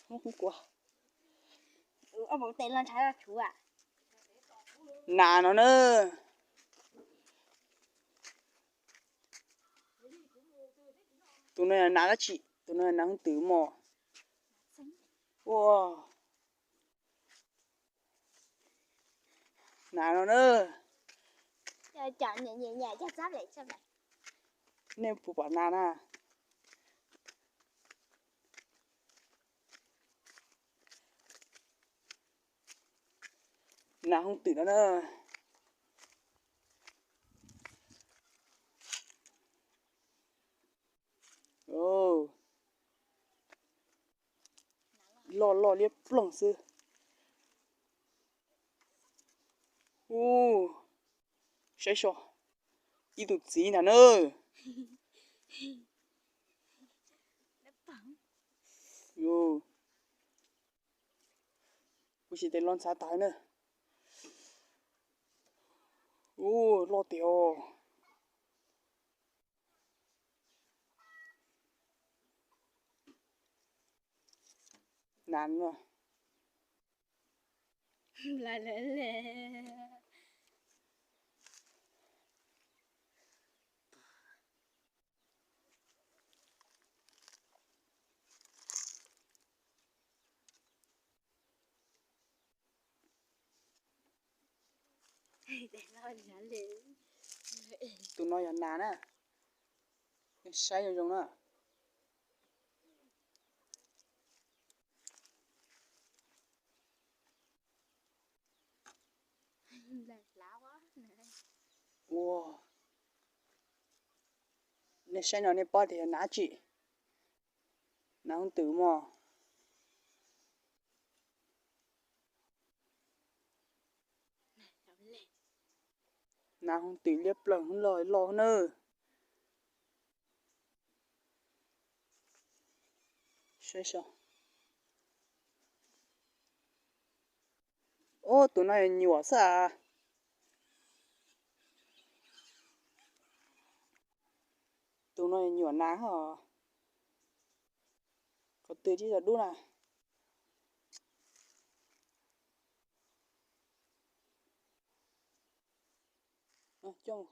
Không quá. Ông bảo tên lên trái là chú à? Nà nó nữa. Tụi này là nà đó chị. Tụi này là nà không tử mò. Wow. Nà nó nữa. Chọn nhẹ nhẹ nhẹ cho giáp lại cho bạn. Nên phụ bảo nà nà. Nà không tử nó nữa. Oh. Lo liếp plong sư. Sẽ cho. Ý tụt gì nà nữa. Yo. Bố chỉ tên lon xá tái nữa. Lo tiểu. Nàn mà. Là. Để nó trả lời. Tụi nó là nàn á. Sai rồi giống đó. Lá quá. Wow. Nên sai nó nên bỏ thì ná chị. Ná không tử mò. Ná không tử liếp plong không lo nữa. Sẽ cho. Tụi này nhiều sao? Tụi này nhiều ná hả? Có từ chứ là đúng à? Cho